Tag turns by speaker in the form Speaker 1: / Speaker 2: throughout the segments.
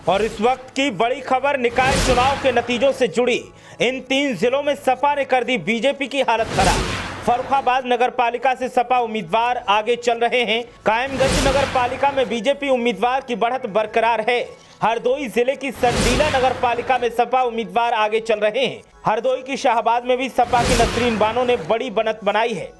Speaker 1: और इस वक्त की बड़ी खबर निकाय चुनाव के नतीजों से जुड़ी। इन 3 जिलों में सपा ने कर दी बीजेपी की हालत खराब। फर्रुखाबाद नगर पालिका से सपा उम्मीदवार आगे चल रहे हैं। कायमगंज नगर पालिका में बीजेपी उम्मीदवार की बढ़त बरकरार है। हरदोई जिले की संडीला नगर पालिका में सपा उम्मीदवार आगे चल रहे हैं। हरदोई की शाहबाद में भी सपा की नसरीन बानो ने बड़ी बढ़त बनाई है।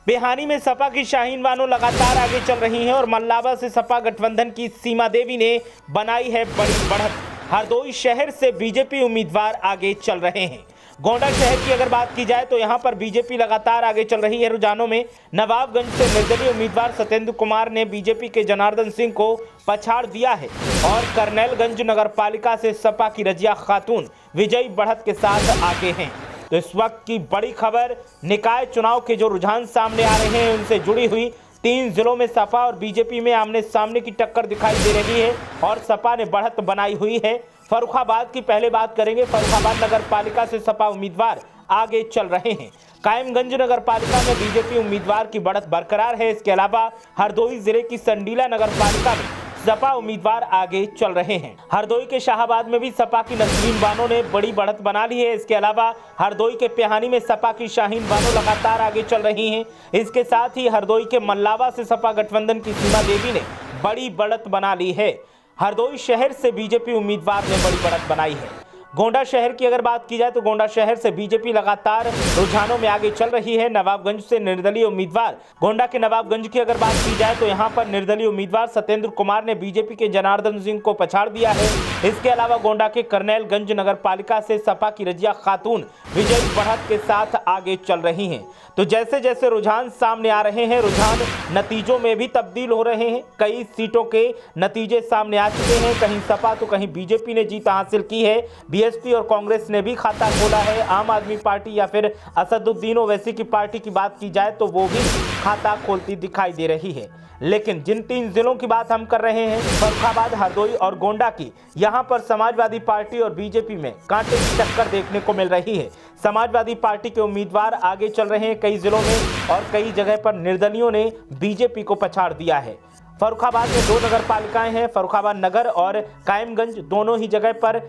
Speaker 1: बेहानी में सपा की शाहीन बानो लगातार आगे चल रही हैं और मल्लावा से सपा गठबंधन की सीमा देवी ने बनाई है बड़ी बढ़त। हरदोई शहर से बीजेपी उम्मीदवार आगे चल रहे हैं। गोंडा शहर की अगर बात की जाए तो यहां पर बीजेपी लगातार आगे चल रही है। रुझानों में नवाबगंज से निर्दलीय उम्मीदवार सत्येंद्र कुमार ने बीजेपी के जनार्दन सिंह को पछाड़ दिया है और करनैलगंज नगर पालिका से सपा की रजिया खातून विजयी बढ़त के साथ आगे हैं। तो इस वक्त की बड़ी खबर निकाय चुनाव के जो रुझान सामने आ रहे हैं उनसे जुड़ी हुई। 3 जिलों में सपा और बीजेपी में आमने सामने की टक्कर दिखाई दे रही है और सपा ने बढ़त बनाई हुई है। फर्रुखाबाद की पहले बात करेंगे। फर्रुखाबाद नगर पालिका से सपा उम्मीदवार आगे चल रहे हैं। कायमगंज नगर पालिका में बीजेपी उम्मीदवार की बढ़त बरकरार है। इसके अलावा हरदोई जिले की संडीला नगर पालिका में सपा उम्मीदवार आगे चल रहे हैं। हरदोई के शाहबाद में भी सपा की नसरीन बानो ने बड़ी बढ़त बना ली है। इसके अलावा हरदोई के पेहानी में सपा की शाहीन बानो लगातार आगे चल रही हैं। इसके साथ ही हरदोई के मल्लावा से सपा गठबंधन की सीमा देवी ने बड़ी बढ़त बना ली है। हरदोई शहर से बीजेपी उम्मीदवार ने बड़ी बढ़त बनाई है। गोंडा शहर की अगर बात की जाए तो गोंडा शहर से बीजेपी लगातार रुझानों में आगे चल रही है। नवाबगंज से निर्दलीय उम्मीदवार, गोंडा के नवाबगंज की अगर बात की जाए तो यहां पर निर्दलीय उम्मीदवार सत्येंद्र कुमार ने बीजेपी के जनार्दन सिंह को पछाड़ दिया है। इसके अलावा गोंडा के करनैलगंज नगर पालिका से सपा की रजिया खातून विजयी बढ़त के साथ आगे चल रही हैं। तो जैसे जैसे रुझान सामने आ रहे हैं, रुझान नतीजों में भी तब्दील हो रहे हैं। कई सीटों के नतीजे सामने आ चुके हैं। कहीं सपा तो कहीं बीजेपी ने जीत हासिल की है। बीएसपी और कांग्रेस ने भी खाता खोला है। आम आदमी पार्टी या फिर असदुद्दीन ओवैसी की पार्टी की बात की जाए तो वो भी खाता खोलती दिखाई दे रही है। लेकिन जिन 3 जिलों की बात हम कर रहे हैं, फर्रुखाबाद, हरदोई और गोंडा की, यहां पर समाजवादी पार्टी और बीजेपी में कांटे की टक्कर देखने को मिल रही है। समाजवादी पार्टी के उम्मीदवार आगे चल रहे हैं कई जिलों में और कई जगह पर निर्दलियों ने बीजेपी को पछाड़ दिया है। फर्रुखाबाद में 2 नगर पालिकाएं हैं। फर्रुखाबाद नगर और कायमगंज दोनों ही जगह पर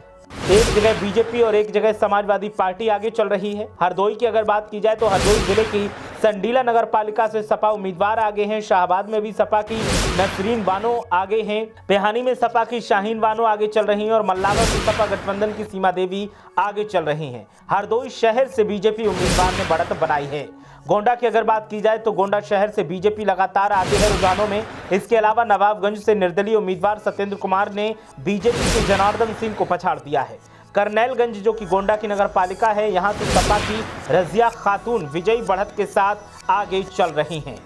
Speaker 1: एक जगह बीजेपी और एक जगह समाजवादी पार्टी आगे चल रही है। हरदोई की अगर बात की जाए तो हरदोई जिले की संडीला नगर पालिका से सपा उम्मीदवार आगे हैं। शाहबाद में भी सपा की नसरीन बानो आगे हैं। पेहानी में सपा की शाहीन बानो आगे चल रही हैं और मल्लावा से सपा गठबंधन की सीमा देवी आगे चल रही हैं। हरदोई शहर से बीजेपी उम्मीदवार ने बढ़त बनाई है। गोंडा की अगर बात की जाए तो गोंडा शहर से बीजेपी लगातार आगे है रुझानों में। इसके अलावा नवाबगंज से निर्दलीय उम्मीदवार सत्येंद्र कुमार ने बीजेपी के जनार्दन सिंह को पछाड़ दिया है। करनैलगंज जो कि गोंडा की नगर पालिका है, यहां से सपा की रजिया खातून विजयी बढ़त के साथ आगे चल रही हैं।